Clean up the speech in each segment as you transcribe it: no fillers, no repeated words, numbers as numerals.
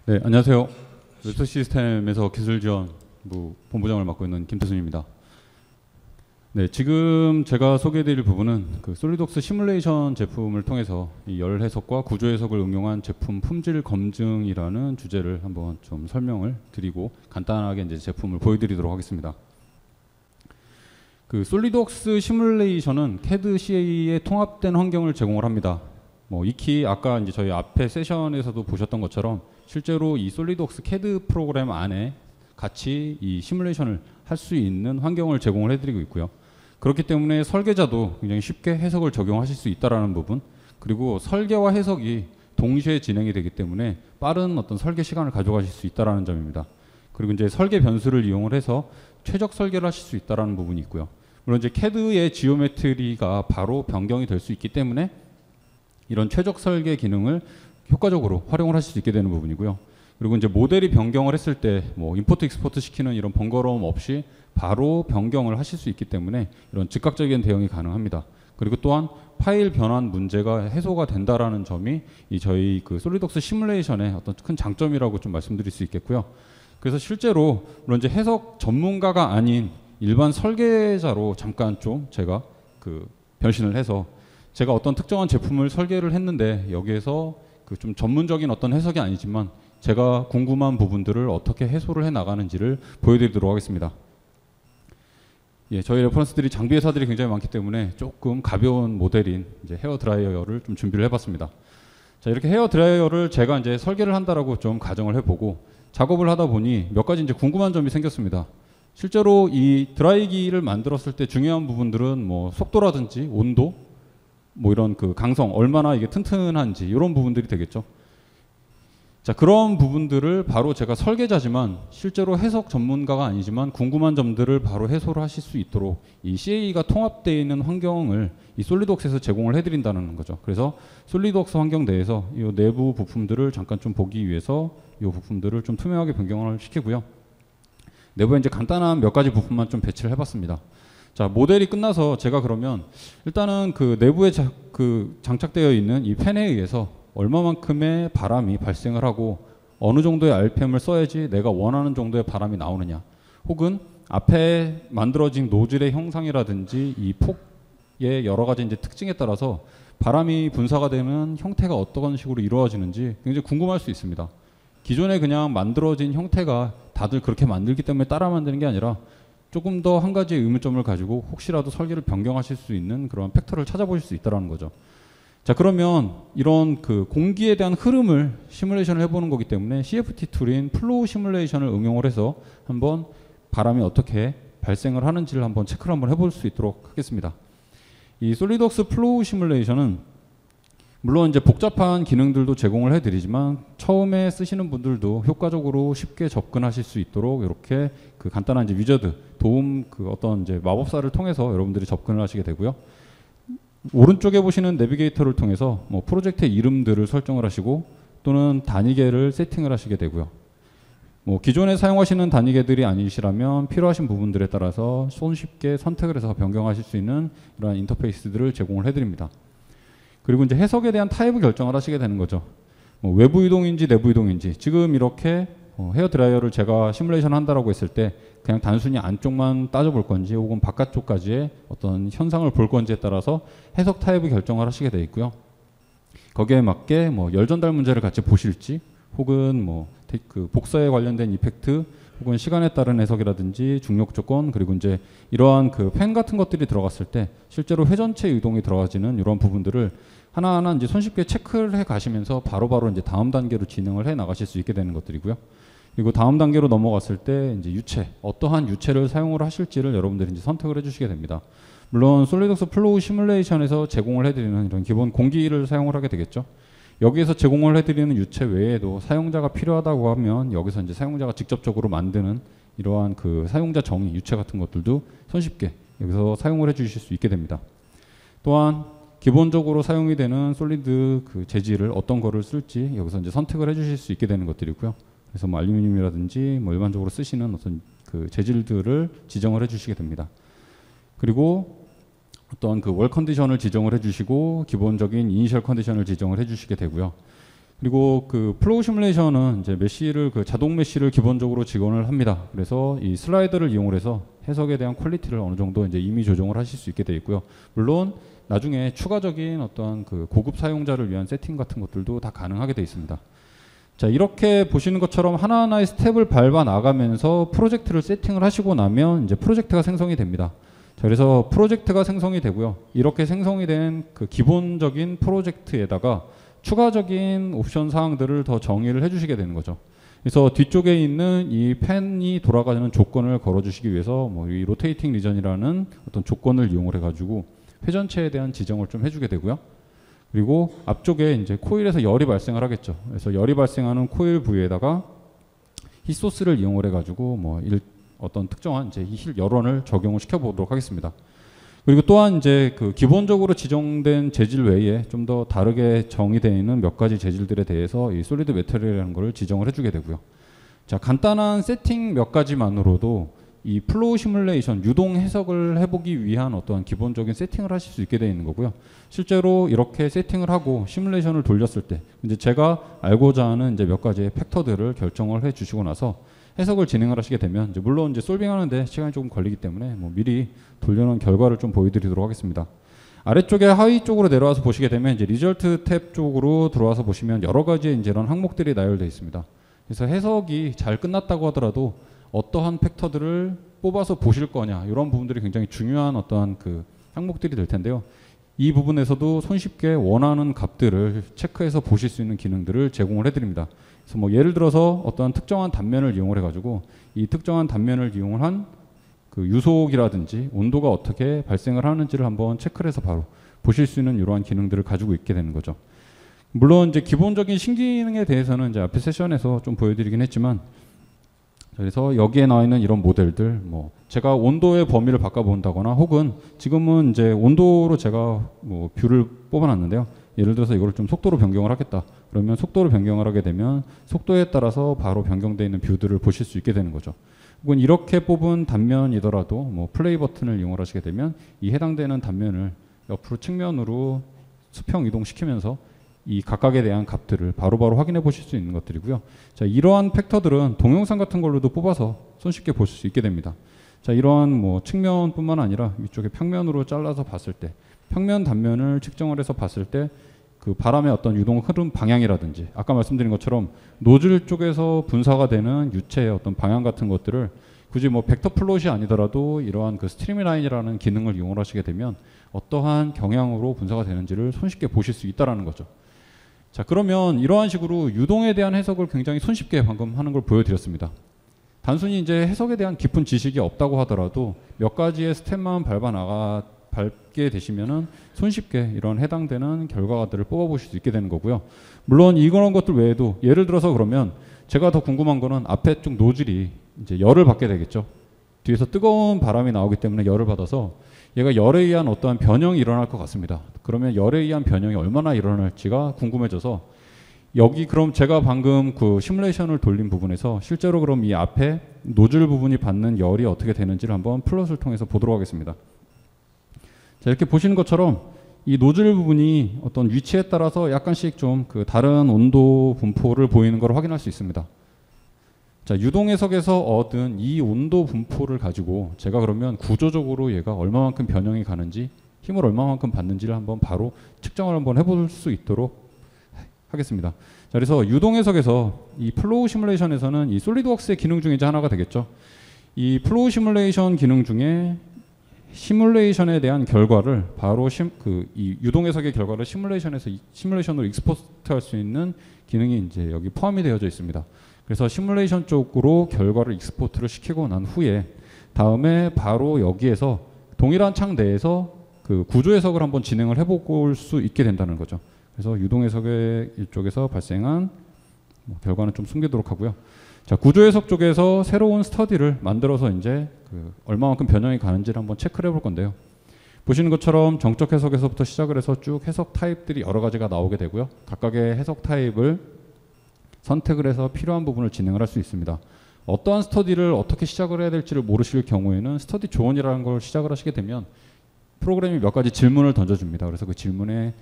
네, 안녕하세요. 웹소 시스템에서 기술지원부 본부장을 맡고 있는 김태순입니다. 네, 지금 제가 소개해드릴 부분은 그 솔리드웍스 시뮬레이션 제품을 통해서 이 열 해석과 구조 해석을 응용한 제품 품질 검증이라는 주제를 한번 좀 설명을 드리고 간단하게 이제 제품을 보여드리도록 하겠습니다. 그 솔리드웍스 시뮬레이션은 CAD CA에 통합된 환경을 제공을 합니다. 뭐 익히 아까 이제 저희 앞에 세션에서도 보셨던 것처럼 실제로 이 솔리드웍스 CAD 프로그램 안에 같이 이 시뮬레이션을 할 수 있는 환경을 제공을 해드리고 있고요. 그렇기 때문에 설계자도 굉장히 쉽게 해석을 적용하실 수 있다라는 부분, 그리고 설계와 해석이 동시에 진행이 되기 때문에 빠른 어떤 설계 시간을 가져가실 수 있다라는 점입니다. 그리고 이제 설계 변수를 이용을 해서 최적 설계를 하실 수 있다라는 부분이 있고요. 물론 이제 CAD의 지오메트리가 바로 변경이 될 수 있기 때문에 이런 최적 설계 기능을 효과적으로 활용을 하실 수 있게 되는 부분이고요. 그리고 이제 모델이 변경을 했을 때 뭐 임포트 익스포트 시키는 이런 번거로움 없이 바로 변경을 하실 수 있기 때문에 이런 즉각적인 대응이 가능합니다. 그리고 또한 파일 변환 문제가 해소가 된다라는 점이 이 저희 그 솔리드웍스 시뮬레이션의 어떤 큰 장점이라고 좀 말씀드릴 수 있겠고요. 그래서 실제로 물론 이제 해석 전문가가 아닌 일반 설계자로 잠깐 좀 제가 그 변신을 해서 제가 어떤 특정한 제품을 설계를 했는데 여기에서 그 좀 전문적인 어떤 해석이 아니지만 제가 궁금한 부분들을 어떻게 해소를 해 나가는지를 보여드리도록 하겠습니다. 예, 저희 레퍼런스들이 장비 회사들이 굉장히 많기 때문에 조금 가벼운 모델인 이제 헤어 드라이어를 좀 준비를 해봤습니다. 자, 이렇게 헤어 드라이어를 제가 이제 설계를 한다라고 좀 가정을 해보고 작업을 하다 보니 몇 가지 이제 궁금한 점이 생겼습니다. 실제로 이 드라이기를 만들었을 때 중요한 부분들은 뭐 속도라든지 온도, 뭐 이런 그 강성, 얼마나 이게 튼튼한지 이런 부분들이 되겠죠. 자, 그런 부분들을 바로 제가 설계자지만 실제로 해석 전문가가 아니지만 궁금한 점들을 바로 해소를 하실 수 있도록 이 CA가 통합되어 있는 환경을 이 솔리드웍스에서 제공을 해드린다는 거죠. 그래서 솔리드웍스 환경 내에서 이 내부 부품들을 잠깐 좀 보기 위해서 이 부품들을 좀 투명하게 변경을 시키고요. 내부에 이제 간단한 몇 가지 부품만 좀 배치를 해봤습니다. 자, 모델이 끝나서 제가 그러면 일단은 그 내부에 장착되어 있는 이 팬에 의해서 얼마만큼의 바람이 발생을 하고 어느 정도의 RPM을 써야지 내가 원하는 정도의 바람이 나오느냐, 혹은 앞에 만들어진 노즐의 형상이라든지 이 폭의 여러 가지 이제 특징에 따라서 바람이 분사가 되는 형태가 어떤 식으로 이루어지는지 굉장히 궁금할 수 있습니다. 기존에 그냥 만들어진 형태가 다들 그렇게 만들기 때문에 따라 만드는 게 아니라 조금 더 한 가지의 의문점을 가지고 혹시라도 설계를 변경하실 수 있는 그런 팩터를 찾아보실 수 있다는 거죠. 자, 그러면 이런 그 공기에 대한 흐름을 시뮬레이션을 해보는 거기 때문에 CFT 툴인 플로우 시뮬레이션을 응용을 해서 한번 바람이 어떻게 발생을 하는지를 한번 체크를 한번 해볼 수 있도록 하겠습니다. 이 솔리드웍스 플로우 시뮬레이션은 물론 이제 복잡한 기능들도 제공을 해드리지만 처음에 쓰시는 분들도 효과적으로 쉽게 접근하실 수 있도록 이렇게 그 간단한 이제 위저드 도움 그 어떤 이제 마법사를 통해서 여러분들이 접근을 하시게 되고요. 오른쪽에 보시는 내비게이터를 통해서 뭐 프로젝트의 이름들을 설정을 하시고 또는 단위계를 세팅을 하시게 되고요. 뭐 기존에 사용하시는 단위계들이 아니시라면 필요하신 부분들에 따라서 손쉽게 선택을 해서 변경하실 수 있는 이러한 인터페이스들을 제공을 해드립니다. 그리고 이제 해석에 대한 타입을 결정을 하시게 되는 거죠. 뭐 외부 이동인지 내부 이동인지, 지금 이렇게 헤어 드라이어를 제가 시뮬레이션 한다라고 했을 때 그냥 단순히 안쪽만 따져볼 건지 혹은 바깥쪽까지의 어떤 현상을 볼 건지에 따라서 해석 타입을 결정을 하시게 되어 있고요. 거기에 맞게 뭐 열 전달 문제를 같이 보실지 혹은 뭐 그 복사에 관련된 이펙트 혹은 시간에 따른 해석이라든지 중력 조건, 그리고 이제 이러한 그 펜 같은 것들이 들어갔을 때 실제로 회전체 이동이 들어가지는 이런 부분들을 하나하나 이제 손쉽게 체크를 해 가시면서 바로바로 이제 다음 단계로 진행을 해 나가실 수 있게 되는 것들이고요. 그리고 다음 단계로 넘어갔을 때 이제 유체, 어떠한 유체를 사용을 하실지를 여러분들이 이제 선택을 해주시게 됩니다. 물론 솔리드웍스 플로우 시뮬레이션에서 제공을 해드리는 이런 기본 공기를 사용을 하게 되겠죠. 여기에서 제공을 해드리는 유체 외에도 사용자가 필요하다고 하면 여기서 이제 사용자가 직접적으로 만드는 이러한 그 사용자 정의 유체 같은 것들도 손쉽게 여기서 사용을 해주실 수 있게 됩니다. 또한 기본적으로 사용이 되는 솔리드 그 재질을 어떤 거를 쓸지 여기서 이제 선택을 해주실 수 있게 되는 것들이고요. 그래서 뭐 알루미늄이라든지 뭐 일반적으로 쓰시는 어떤 그 재질들을 지정을 해주시게 됩니다. 그리고 어떤 그 월 컨디션을 지정을 해주시고 기본적인 이니셜 컨디션을 지정을 해주시게 되고요. 그리고 그 플로우 시뮬레이션은 이제 메쉬를 그 자동 메쉬를 기본적으로 지원을 합니다. 그래서 이 슬라이더를 이용을 해서 해석에 대한 퀄리티를 어느 정도 이제 이미 조정을 하실 수 있게 되어 있고요. 물론 나중에 추가적인 어떤 그 고급 사용자를 위한 세팅 같은 것들도 다 가능하게 되어 있습니다. 자, 이렇게 보시는 것처럼 하나하나의 스텝을 밟아 나가면서 프로젝트를 세팅을 하시고 나면 이제 프로젝트가 생성이 됩니다. 자, 그래서 프로젝트가 생성이 되고요. 이렇게 생성이 된 그 기본적인 프로젝트에다가 추가적인 옵션 사항들을 더 정의를 해주시게 되는 거죠. 그래서 뒤쪽에 있는 이 펜이 돌아가는 조건을 걸어주시기 위해서 뭐 이 로테이팅 리전이라는 어떤 조건을 이용을 해가지고 회전체에 대한 지정을 좀 해주게 되고요. 그리고 앞쪽에 이제 코일에서 열이 발생을 하겠죠. 그래서 열이 발생하는 코일 부위에다가 힛소스를 이용을 해가지고 뭐 어떤 특정한 이제 힐 열원을 적용을 시켜보도록 하겠습니다. 그리고 또한 이제 그 기본적으로 지정된 재질 외에 좀 더 다르게 정의되어 있는 몇 가지 재질들에 대해서 이 솔리드 메테리얼이라는 것을 지정을 해주게 되고요. 자, 간단한 세팅 몇 가지만으로도 이 플로우 시뮬레이션 유동 해석을 해보기 위한 어떠한 기본적인 세팅을 하실 수 있게 되어 있는 거고요. 실제로 이렇게 세팅을 하고 시뮬레이션을 돌렸을 때 이제 제가 알고자 하는 이제 몇 가지의 팩터들을 결정을 해 주시고 나서 해석을 진행을 하시게 되면 이제 물론 이제 솔빙하는데 시간이 조금 걸리기 때문에 뭐 미리 돌려놓은 결과를 좀 보여드리도록 하겠습니다. 아래쪽에 하위 쪽으로 내려와서 보시게 되면 이제 리절트 탭 쪽으로 들어와서 보시면 여러 가지의 이제 이런 항목들이 나열되어 있습니다. 그래서 해석이 잘 끝났다고 하더라도 어떠한 팩터들을 뽑아서 보실 거냐 이런 부분들이 굉장히 중요한 어떠한 그 항목들이 될 텐데요. 이 부분에서도 손쉽게 원하는 값들을 체크해서 보실 수 있는 기능들을 제공을 해드립니다. 그래서 뭐 예를 들어서 어떠한 특정한 단면을 이용을 해가지고 이 특정한 단면을 이용한 그 유속이라든지 온도가 어떻게 발생을 하는지를 한번 체크를 해서 바로 보실 수 있는 이러한 기능들을 가지고 있게 되는 거죠. 물론 이제 기본적인 신기능에 대해서는 이제 앞에 세션에서 좀 보여드리긴 했지만, 그래서 여기에 나와 있는 이런 모델들, 뭐 제가 온도의 범위를 바꿔본다거나 혹은 지금은 이제 온도로 제가 뭐 뷰를 뽑아놨는데요. 예를 들어서 이걸 좀 속도로 변경을 하겠다. 그러면 속도로 변경을 하게 되면 속도에 따라서 바로 변경되어 있는 뷰들을 보실 수 있게 되는 거죠. 혹은 이렇게 뽑은 단면이더라도 뭐 플레이 버튼을 이용을 하시게 되면 이 해당되는 단면을 옆으로 측면으로 수평 이동시키면서 이 각각에 대한 값들을 바로바로 확인해 보실 수 있는 것들이고요. 자, 이러한 팩터들은 동영상 같은 걸로도 뽑아서 손쉽게 보실 수 있게 됩니다. 자, 이러한 뭐 측면뿐만 아니라 위쪽에 평면으로 잘라서 봤을 때 평면 단면을 측정을 해서 봤을 때 그 바람의 어떤 유동 흐름 방향이라든지 아까 말씀드린 것처럼 노즐 쪽에서 분사가 되는 유체의 어떤 방향 같은 것들을 굳이 뭐 벡터 플롯이 아니더라도 이러한 그 스트리밍라인이라는 기능을 이용을 하시게 되면 어떠한 경향으로 분사가 되는지를 손쉽게 보실 수 있다라는 거죠. 자, 그러면 이러한 식으로 유동에 대한 해석을 굉장히 손쉽게 방금 하는 걸 보여드렸습니다. 단순히 이제 해석에 대한 깊은 지식이 없다고 하더라도 몇 가지의 스텝만 밟게 되시면은 손쉽게 이런 해당되는 결과들을 뽑아보실 수 있게 되는 거고요. 물론 이런 것들 외에도 예를 들어서 그러면 제가 더 궁금한 거는 앞에 쪽 노즐이 이제 열을 받게 되겠죠. 뒤에서 뜨거운 바람이 나오기 때문에 열을 받아서 얘가 열에 의한 어떠한 변형이 일어날 것 같습니다. 그러면 열에 의한 변형이 얼마나 일어날지가 궁금해져서 여기 그럼 제가 방금 그 시뮬레이션을 돌린 부분에서 실제로 그럼 이 앞에 노즐 부분이 받는 열이 어떻게 되는지를 한번 플롯을 통해서 보도록 하겠습니다. 자, 이렇게 보시는 것처럼 이 노즐 부분이 어떤 위치에 따라서 약간씩 좀 그 다른 온도 분포를 보이는 걸 확인할 수 있습니다. 자, 유동 해석에서 얻은 이 온도 분포를 가지고 제가 그러면 구조적으로 얘가 얼마만큼 변형이 가는지 힘을 얼마만큼 받는지를 한번 바로 측정을 한번 해볼 수 있도록 하겠습니다. 자, 그래서 유동 해석에서 이 플로우 시뮬레이션에서는 이 솔리드웍스의 기능 중에 이제 하나가 되겠죠. 이 플로우 시뮬레이션 기능 중에 시뮬레이션에 대한 결과를 바로 이 유동 해석의 결과를 시뮬레이션으로 익스포트할 수 있는 기능이 이제 여기 포함이 되어져 있습니다. 그래서 시뮬레이션 쪽으로 결과를 익스포트를 시키고 난 후에 다음에 바로 여기에서 동일한 창 내에서 그 구조 해석을 한번 진행을 해볼 수 있게 된다는 거죠. 그래서 유동 해석의 이쪽에서 발생한 결과는 좀 숨기도록 하고요. 자, 구조 해석 쪽에서 새로운 스터디를 만들어서 이제 그 얼마만큼 변형이 가는지를 한번 체크를 해볼 건데요. 보시는 것처럼 정적 해석에서부터 시작을 해서 쭉 해석 타입들이 여러 가지가 나오게 되고요. 각각의 해석 타입을 선택을 해서 필요한 부분을 진행을 할 수 있습니다. 어떠한 스터디를 어떻게 시작을 해야 될지를 모르실 경우에는 스터디 조언이라는 걸 시작을 하시게 되면 프로그램이 몇 가지 질문을 던져줍니다. 그래서 그 질문에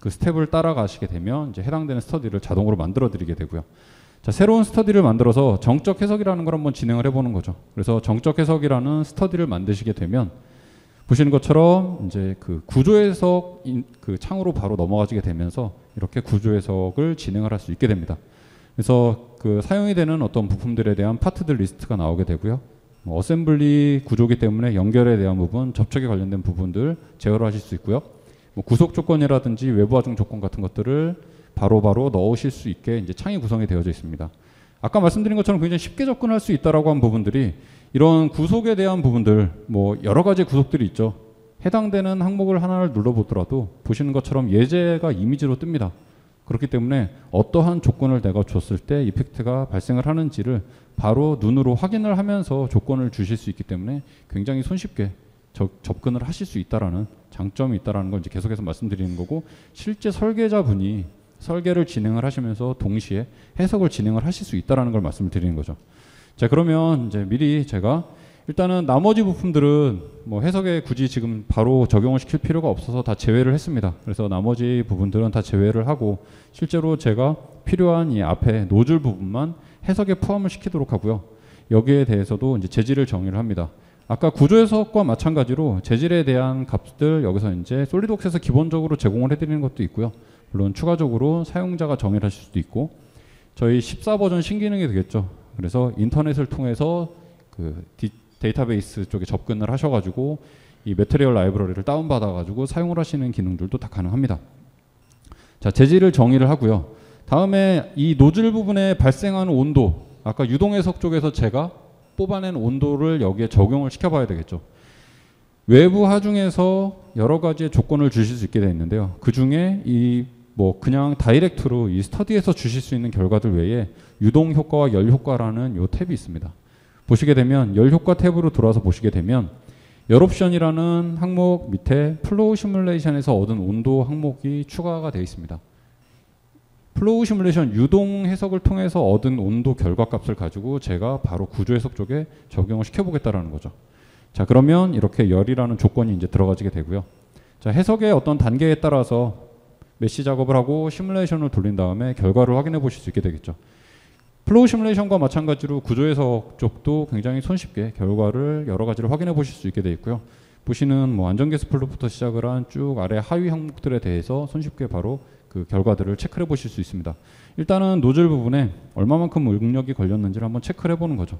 그 스텝을 따라가시게 되면 이제 해당되는 스터디를 자동으로 만들어 드리게 되고요. 자, 새로운 스터디를 만들어서 정적 해석이라는 걸 한번 진행을 해보는 거죠. 그래서 정적 해석이라는 스터디를 만드시게 되면 보시는 것처럼 이제 그 구조 해석 그 창으로 바로 넘어가지게 되면서 이렇게 구조 해석을 진행을 할 수 있게 됩니다. 그래서 그 사용이 되는 어떤 부품들에 대한 파트들 리스트가 나오게 되고요. 뭐 어셈블리 구조기 때문에 연결에 대한 부분, 접촉에 관련된 부분들 제어를 하실 수 있고요. 뭐 구속 조건이라든지 외부 하중 조건 같은 것들을 바로바로 넣으실 수 있게 이제 창이 구성이 되어져 있습니다. 아까 말씀드린 것처럼 굉장히 쉽게 접근할 수 있다라고 한 부분들이 이런 구속에 대한 부분들, 뭐 여러 가지 구속들이 있죠. 해당되는 항목을 하나를 눌러보더라도 보시는 것처럼 예제가 이미지로 뜹니다. 그렇기 때문에 어떠한 조건을 내가 줬을 때 이펙트가 발생을 하는지를 바로 눈으로 확인을 하면서 조건을 주실 수 있기 때문에 굉장히 손쉽게 접근을 하실 수 있다라는 장점이 있다라는 걸 이제 계속해서 말씀드리는 거고, 실제 설계자분이 설계를 진행을 하시면서 동시에 해석을 진행을 하실 수 있다라는 걸 말씀을 드리는 거죠. 자, 그러면 이제 미리 제가 일단은 나머지 부품들은 뭐 해석에 굳이 지금 바로 적용을 시킬 필요가 없어서 다 제외를 했습니다. 그래서 나머지 부분들은 다 제외를 하고 실제로 제가 필요한 이 앞에 노즐 부분만 해석에 포함을 시키도록 하고요. 여기에 대해서도 이제 재질을 정의를 합니다. 아까 구조 해석과 마찬가지로 재질에 대한 값들 여기서 이제 솔리드웍스에서 기본적으로 제공을 해드리는 것도 있고요. 물론 추가적으로 사용자가 정의를 하실 수도 있고, 저희 14 버전 신기능이 되겠죠. 그래서 인터넷을 통해서 그 데이터베이스 쪽에 접근을 하셔가지고 이 매트리얼 라이브러리를 다운받아가지고 사용을 하시는 기능들도 다 가능합니다. 자, 재질을 정의를 하고요. 다음에 이 노즐 부분에 발생하는 온도, 아까 유동해석 쪽에서 제가 뽑아낸 온도를 여기에 적용을 시켜봐야 되겠죠. 외부 하중에서 여러 가지의 조건을 주실 수 있게 되어 있는데요. 그 중에 이 뭐 그냥 다이렉트로 이 스터디에서 주실 수 있는 결과들 외에 유동 효과와 열 효과라는 요 탭이 있습니다. 보시게 되면 열 효과 탭으로 들어와서 보시게 되면 열 옵션이라는 항목 밑에 플로우 시뮬레이션에서 얻은 온도 항목이 추가가 되어 있습니다. 플로우 시뮬레이션 유동 해석을 통해서 얻은 온도 결과값을 가지고 제가 바로 구조 해석 쪽에 적용을 시켜보겠다라는 거죠. 자, 그러면 이렇게 열이라는 조건이 이제 들어가지게 되고요. 자, 해석의 어떤 단계에 따라서 메시 작업을 하고 시뮬레이션을 돌린 다음에 결과를 확인해 보실 수 있게 되겠죠. 플로우 시뮬레이션과 마찬가지로 구조 해석 쪽도 굉장히 손쉽게 결과를 여러 가지를 확인해 보실 수 있게 되어 있고요. 보시는 뭐 안전계수 플롯부터 시작을 한 쭉 아래 하위 항목들에 대해서 손쉽게 바로 그 결과들을 체크해 보실 수 있습니다. 일단은 노즐 부분에 얼마만큼 응력이 걸렸는지를 한번 체크를 해보는 거죠.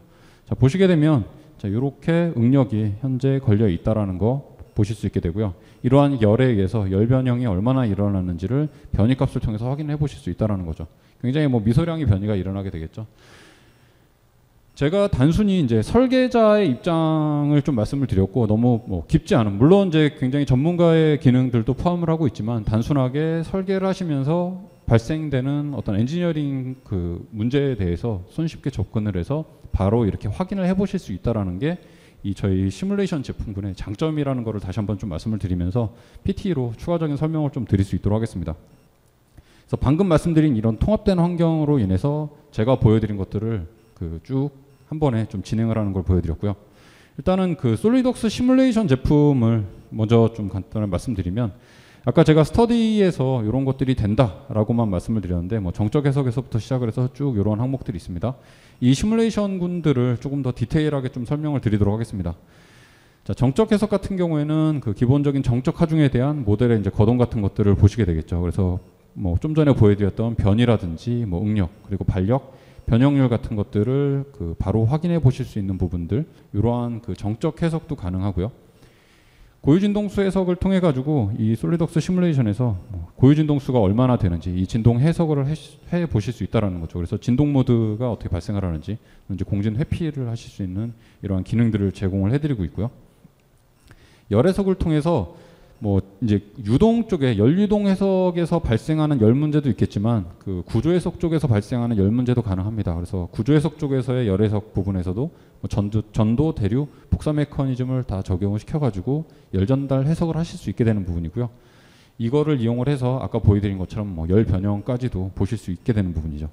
자, 보시게 되면 자, 이렇게 응력이 현재 걸려 있다라는 거 보실 수 있게 되고요. 이러한 열에 의해서 열 변형이 얼마나 일어났는지를 변이값을 통해서 확인해 보실 수 있다라는 거죠. 굉장히 뭐 미소량의 변이가 일어나게 되겠죠. 제가 단순히 이제 설계자의 입장을 좀 말씀을 드렸고, 너무 뭐 깊지 않은, 물론 이제 굉장히 전문가의 기능들도 포함을 하고 있지만 단순하게 설계를 하시면서 발생되는 어떤 엔지니어링 그 문제에 대해서 손쉽게 접근을 해서 바로 이렇게 확인을 해보실 수 있다라는 게 이 저희 시뮬레이션 제품군의 장점이라는 것을 다시 한번 좀 말씀을 드리면서 PT로 추가적인 설명을 좀 드릴 수 있도록 하겠습니다. 그래서 방금 말씀드린 이런 통합된 환경으로 인해서 제가 보여드린 것들을 그 쭉 한 번에 좀 진행을 하는 걸 보여드렸고요. 일단은 그 솔리드웍스 시뮬레이션 제품을 먼저 좀 간단히 말씀드리면, 아까 제가 스터디에서 이런 것들이 된다라고만 말씀을 드렸는데 뭐 정적 해석에서부터 시작을 해서 쭉 이런 항목들이 있습니다. 이 시뮬레이션군들을 조금 더 디테일하게 좀 설명을 드리도록 하겠습니다. 자, 정적 해석 같은 경우에는 그 기본적인 정적 하중에 대한 모델의 이제 거동 같은 것들을 보시게 되겠죠. 그래서 뭐 좀 전에 보여드렸던 변이라든지 뭐 응력 그리고 반력, 변형률 같은 것들을 그 바로 확인해 보실 수 있는 부분들, 이러한 그 정적 해석도 가능하고요. 고유진동수 해석을 통해 가지고 이 솔리드웍스 시뮬레이션에서 고유진동수가 얼마나 되는지 이 진동 해석을 해 보실 수 있다라는 거죠. 그래서 진동 모드가 어떻게 발생을 하는지 이제 공진 회피를 하실 수 있는 이러한 기능들을 제공을 해드리고 있고요. 열 해석을 통해서 뭐 이제 유동 쪽에 열유동 해석에서 발생하는 열 문제도 있겠지만 그 구조 해석 쪽에서 발생하는 열 문제도 가능합니다. 그래서 구조 해석 쪽에서의 열 해석 부분에서도 뭐 전도, 대류, 복사 메커니즘을 다 적용을 시켜가지고 열 전달 해석을 하실 수 있게 되는 부분이고요. 이거를 이용을 해서 아까 보여드린 것처럼 뭐 열 변형까지도 보실 수 있게 되는 부분이죠.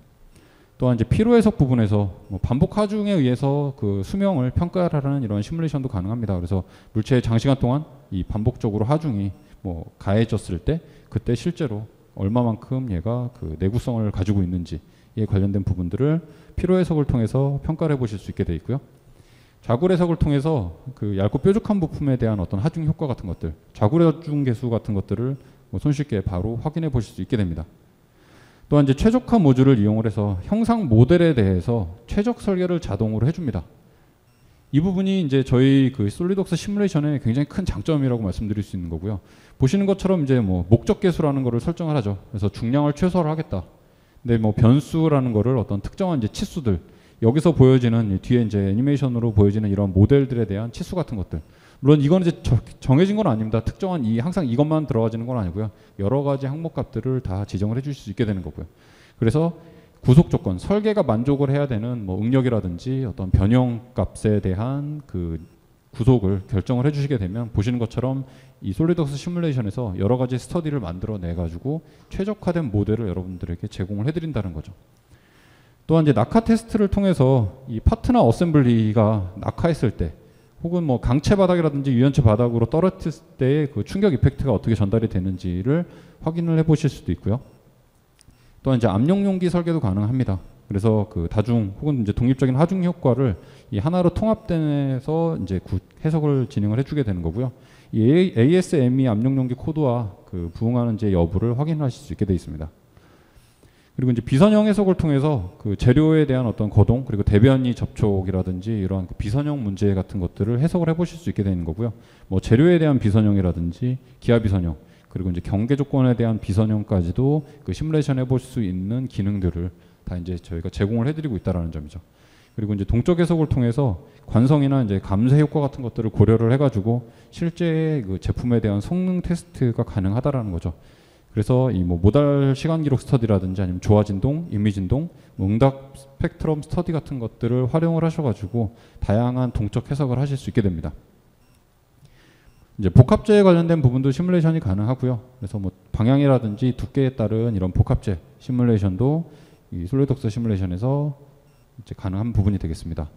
또한 이제 피로 해석 부분에서 뭐 반복 하중에 의해서 그 수명을 평가하라는 이런 시뮬레이션도 가능합니다. 그래서 물체의 장시간 동안 이 반복적으로 하중이 뭐 가해졌을 때 그때 실제로 얼마만큼 얘가 그 내구성을 가지고 있는지에 관련된 부분들을 피로 해석을 통해서 평가를 해보실 수 있게 되어 있고요. 좌굴 해석을 통해서 그 얇고 뾰족한 부품에 대한 어떤 하중 효과 같은 것들, 좌굴 하중 계수 같은 것들을 뭐 손쉽게 바로 확인해 보실 수 있게 됩니다. 또한 이제 최적화 모듈을 이용을 해서 형상 모델에 대해서 최적 설계를 자동으로 해줍니다. 이 부분이 이제 저희 그 솔리드웍스 시뮬레이션의 굉장히 큰 장점이라고 말씀드릴 수 있는 거고요. 보시는 것처럼 이제 뭐 목적 계수라는 거를 설정을 하죠. 그래서 중량을 최소화를 하겠다. 근데 뭐 변수라는 거를 어떤 특정한 이제 치수들, 여기서 보여지는 뒤에 이제 애니메이션으로 보여지는 이런 모델들에 대한 치수 같은 것들. 물론 이건 이제 정해진 건 아닙니다. 특정한 항상 이것만 들어가지는 건 아니고요. 여러 가지 항목 값들을 다 지정을 해주실 수 있게 되는 거고요. 그래서 구속 조건, 설계가 만족을 해야 되는 뭐 응력이라든지 어떤 변형 값에 대한 그 구속을 결정을 해주시게 되면 보시는 것처럼 이 솔리드웍스 시뮬레이션에서 여러 가지 스터디를 만들어내 가지고 최적화된 모델을 여러분들에게 제공을 해드린다는 거죠. 또한 이제 낙하 테스트를 통해서 이 파트너 어셈블리가 낙하했을 때 혹은 뭐 강체 바닥이라든지 유연체 바닥으로 떨어졌을 때의 그 충격 이펙트가 어떻게 전달이 되는지를 확인을 해보실 수도 있고요. 또한 이제 압력 용기 설계도 가능합니다. 그래서 그 다중 혹은 이제 독립적인 하중 효과를 이 하나로 통합돼서 이제 해석을 진행을 해주게 되는 거고요. 이 ASME 압력 용기 코드와 그 부응하는지 여부를 확인하실 수 있게 되어 있습니다. 그리고 이제 비선형 해석을 통해서 그 재료에 대한 어떤 거동 그리고 대변이 접촉이라든지 이러한 그 비선형 문제 같은 것들을 해석을 해보실 수 있게 되는 거고요. 뭐 재료에 대한 비선형이라든지 기하 비선형 그리고 이제 경계 조건에 대한 비선형까지도 그 시뮬레이션 해볼 수 있는 기능들을 다 이제 저희가 제공을 해드리고 있다라는 점이죠. 그리고 이제 동적 해석을 통해서 관성이나 이제 감쇄 효과 같은 것들을 고려를 해가지고 실제 그 제품에 대한 성능 테스트가 가능하다라는 거죠. 그래서 이 뭐 모달 시간 기록 스터디라든지 아니면 조화 진동, 인미 진동, 응답 스펙트럼 스터디 같은 것들을 활용을 하셔가지고 다양한 동적 해석을 하실 수 있게 됩니다. 이제 복합재에 관련된 부분도 시뮬레이션이 가능하고요. 그래서 뭐 방향이라든지 두께에 따른 이런 복합재 시뮬레이션도 이 솔리드웍스 시뮬레이션에서 이제 가능한 부분이 되겠습니다.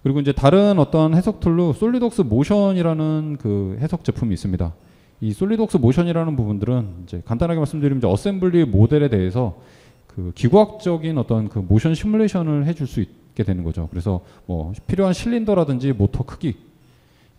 그리고 이제 다른 어떤 해석 툴로 솔리드웍스 모션이라는 그 해석 제품이 있습니다. 이 솔리드웍스 모션이라는 부분들은 이제 간단하게 말씀드리면 이제 어셈블리 모델에 대해서 그 기구학적인 어떤 그 모션 시뮬레이션을 해줄 수 있게 되는 거죠. 그래서 뭐 필요한 실린더라든지 모터 크기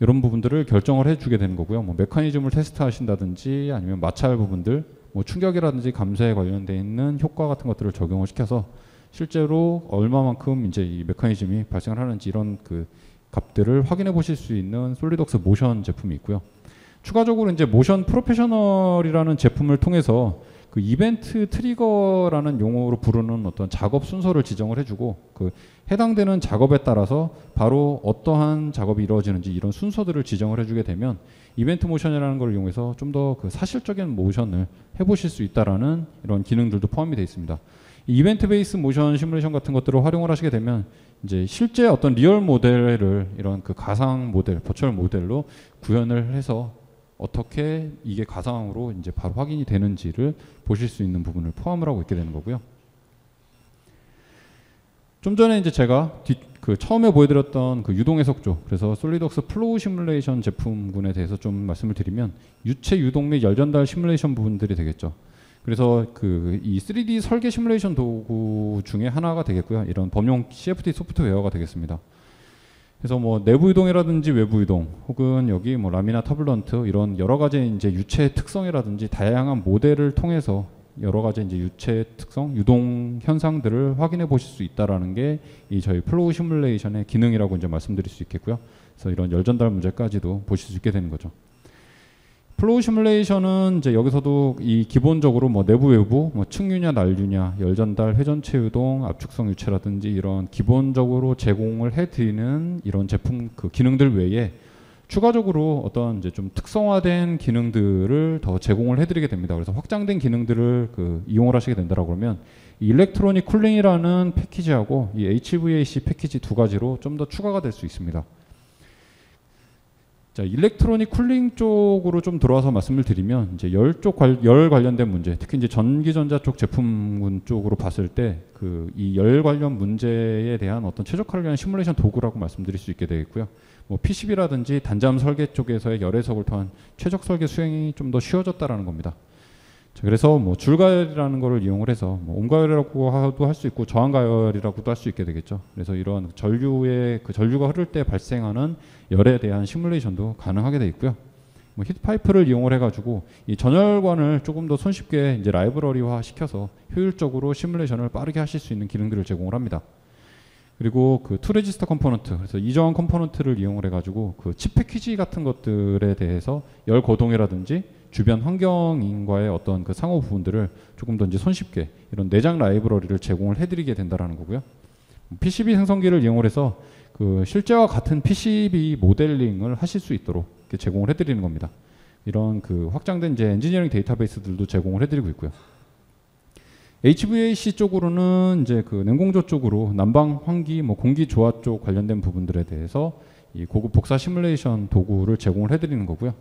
이런 부분들을 결정을 해주게 되는 거고요. 뭐 메커니즘을 테스트하신다든지 아니면 마찰 부분들, 뭐 충격이라든지 감쇄에 관련돼 있는 효과 같은 것들을 적용을 시켜서 실제로 얼마만큼 이제 이 메커니즘이 발생을 하는지 이런 그 값들을 확인해 보실 수 있는 솔리드웍스 모션 제품이 있고요. 추가적으로 이제 모션 프로페셔널이라는 제품을 통해서 그 이벤트 트리거라는 용어로 부르는 어떤 작업 순서를 지정을 해주고 그 해당되는 작업에 따라서 바로 어떠한 작업이 이루어지는지 이런 순서들을 지정을 해주게 되면 이벤트 모션이라는 걸 이용해서 좀 더 그 사실적인 모션을 해보실 수 있다라는 이런 기능들도 포함이 되어 있습니다. 이 이벤트 베이스 모션 시뮬레이션 같은 것들을 활용을 하시게 되면 이제 실제 어떤 리얼 모델을 이런 그 가상 모델, 버추얼 모델로 구현을 해서 어떻게 이게 가상으로 이제 바로 확인이 되는지를 보실 수 있는 부분을 포함을 하고 있게 되는 거고요. 좀 전에 이제 제가 그 처음에 보여드렸던 그 유동 해석조, 그래서 솔리드웍스 플로우 시뮬레이션 제품군에 대해서 좀 말씀을 드리면 유체 유동 및 열 전달 시뮬레이션 부분들이 되겠죠. 그래서 그 이 3D 설계 시뮬레이션 도구 중에 하나가 되겠고요. 이런 범용 CFD 소프트웨어가 되겠습니다. 그래서 뭐 내부 유동이라든지 외부 유동 혹은 여기 뭐 라미나 터뷸런트 이런 여러 가지 이제 유체 특성이라든지 다양한 모델을 통해서 여러 가지 이제 유체 특성, 유동 현상들을 확인해 보실 수 있다라는 게 이 저희 플로우 시뮬레이션의 기능이라고 이제 말씀드릴 수 있겠고요. 그래서 이런 열 전달 문제까지도 보실 수 있게 되는 거죠. 플로우 시뮬레이션은 이제 여기서도 이 기본적으로 뭐 내부 외부, 뭐 층유냐 날유냐, 열 전달, 회전체 유동, 압축성 유체라든지 이런 기본적으로 제공을 해드리는 이런 제품 그 기능들 외에 추가적으로 어떤 이제 좀 특성화된 기능들을 더 제공을 해드리게 됩니다. 그래서 확장된 기능들을 그 이용을 하시게 된다라고 그러면 이 일렉트로닉 쿨링이라는 패키지하고 이 HVAC 패키지 두 가지로 좀 더 추가가 될 수 있습니다. 자, 일렉트로닉 쿨링 쪽으로 좀 들어와서 말씀을 드리면 이제 열 관련된 문제, 특히 이제 전기전자 쪽 제품군 쪽으로 봤을 때 그 이 열 관련 문제에 대한 어떤 최적화를 위한 시뮬레이션 도구라고 말씀드릴 수 있게 되겠고요. 뭐 PCB라든지 단자음 설계 쪽에서의 열 해석을 통한 최적 설계 수행이 좀 더 쉬워졌다라는 겁니다. 자, 그래서 뭐 줄가열이라는 거를 이용을 해서 뭐 온가열이라고도 할 수 있고 저항가열이라고도 할 수 있게 되겠죠. 그래서 이런 전류의 그 전류가 흐를 때 발생하는 열에 대한 시뮬레이션도 가능하게 돼 있고요. 뭐 히트파이프를 이용을 해가지고 이 전열관을 조금 더 손쉽게 이제 라이브러리화 시켜서 효율적으로 시뮬레이션을 빠르게 하실 수 있는 기능들을 제공을 합니다. 그리고 그 투 레지스터 컴포넌트, 그래서 이저항 컴포넌트를 이용을 해가지고 그 칩 패키지 같은 것들에 대해서 열 거동이라든지 주변 환경인과의 어떤 그 상호 부분들을 조금 더 이제 손쉽게 이런 내장 라이브러리를 제공을 해드리게 된다라는 거고요. PCB 생성기를 이용을 해서 그 실제와 같은 PCB 모델링을 하실 수 있도록 이렇게 제공을 해드리는 겁니다. 이런 그 확장된 이제 엔지니어링 데이터베이스들도 제공을 해드리고 있고요. HVAC 쪽으로는 이제 그 냉공조 쪽으로 난방, 환기, 뭐 공기 조화 쪽 관련된 부분들에 대해서 이 고급 복사 시뮬레이션 도구를 제공을 해드리는 거고요.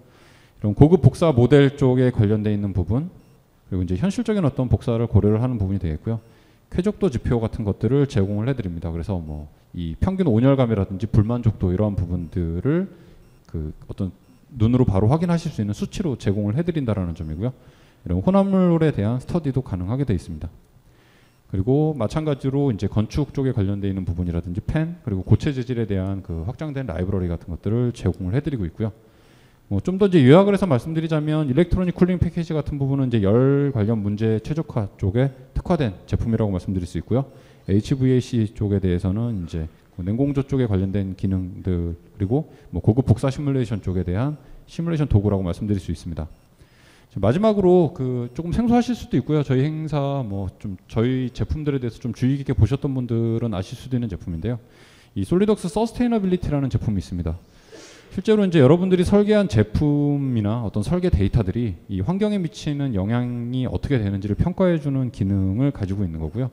이런 고급 복사 모델 쪽에 관련돼 있는 부분, 그리고 이제 현실적인 어떤 복사를 고려를 하는 부분이 되겠고요. 쾌적도 지표 같은 것들을 제공을 해드립니다. 그래서 뭐 이 평균 온열감이라든지 불만족도 이러한 부분들을 그 어떤 눈으로 바로 확인하실 수 있는 수치로 제공을 해드린다라는 점이고요. 이런 혼합물에 대한 스터디도 가능하게 되어 있습니다. 그리고 마찬가지로 이제 건축 쪽에 관련되어 있는 부분이라든지 펜, 그리고 고체 재질에 대한 그 확장된 라이브러리 같은 것들을 제공을 해드리고 있고요. 뭐 좀 더 이제 요약을 해서 말씀드리자면 일렉트로닉 쿨링 패키지 같은 부분은 이제 열 관련 문제 최적화 쪽에 특화된 제품이라고 말씀드릴 수 있고요. HVAC 쪽에 대해서는 이제 냉공조 쪽에 관련된 기능들, 그리고 뭐 고급 복사 시뮬레이션 쪽에 대한 시뮬레이션 도구라고 말씀드릴 수 있습니다. 마지막으로 그 조금 생소하실 수도 있고요. 저희 행사 뭐 좀 저희 제품들에 대해서 좀 주의 깊게 보셨던 분들은 아실 수도 있는 제품인데요. 이 솔리드웍스 서스테이너빌리티라는 제품이 있습니다. 실제로 이제 여러분들이 설계한 제품이나 어떤 설계 데이터들이 이 환경에 미치는 영향이 어떻게 되는지를 평가해주는 기능을 가지고 있는 거고요.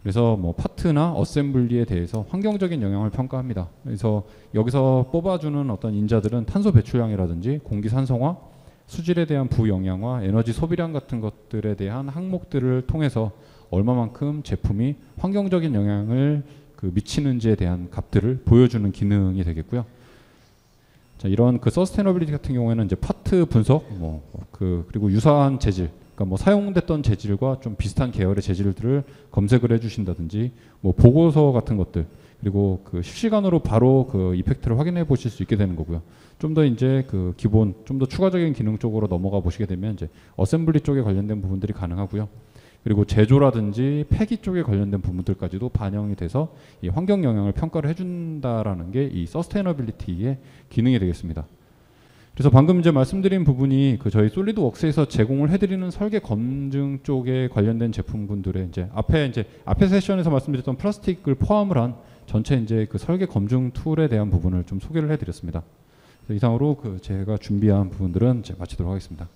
그래서 뭐 파트나 어셈블리에 대해서 환경적인 영향을 평가합니다. 그래서 여기서 뽑아주는 어떤 인자들은 탄소 배출량이라든지 공기 산성화, 수질에 대한 부영향화, 에너지 소비량 같은 것들에 대한 항목들을 통해서 얼마만큼 제품이 환경적인 영향을 그 미치는지에 대한 값들을 보여주는 기능이 되겠고요. 자, 이런 그 서스테이너빌리티 같은 경우에는 이제 파트 분석, 그리고 유사한 재질, 그러니까 뭐 사용됐던 재질과 좀 비슷한 계열의 재질들을 검색을 해주신다든지, 뭐 보고서 같은 것들, 그리고 그 실시간으로 바로 그 이펙트를 확인해 보실 수 있게 되는 거고요. 좀 더 이제 그 기본, 좀 더 추가적인 기능 쪽으로 넘어가 보시게 되면 이제 어셈블리 쪽에 관련된 부분들이 가능하고요. 그리고 제조라든지 폐기 쪽에 관련된 부분들까지도 반영이 돼서 이 환경 영향을 평가를 해준다라는 게 이 서스테이너빌리티의 기능이 되겠습니다. 그래서 방금 이제 말씀드린 부분이 그 저희 솔리드웍스에서 제공을 해드리는 설계 검증 쪽에 관련된 제품군들의 이제 앞에 세션에서 말씀드렸던 플라스틱을 포함을 한 전체 이제 그 설계 검증 툴에 대한 부분을 좀 소개를 해드렸습니다. 이상으로 그 제가 준비한 부분들은 이제 마치도록 하겠습니다.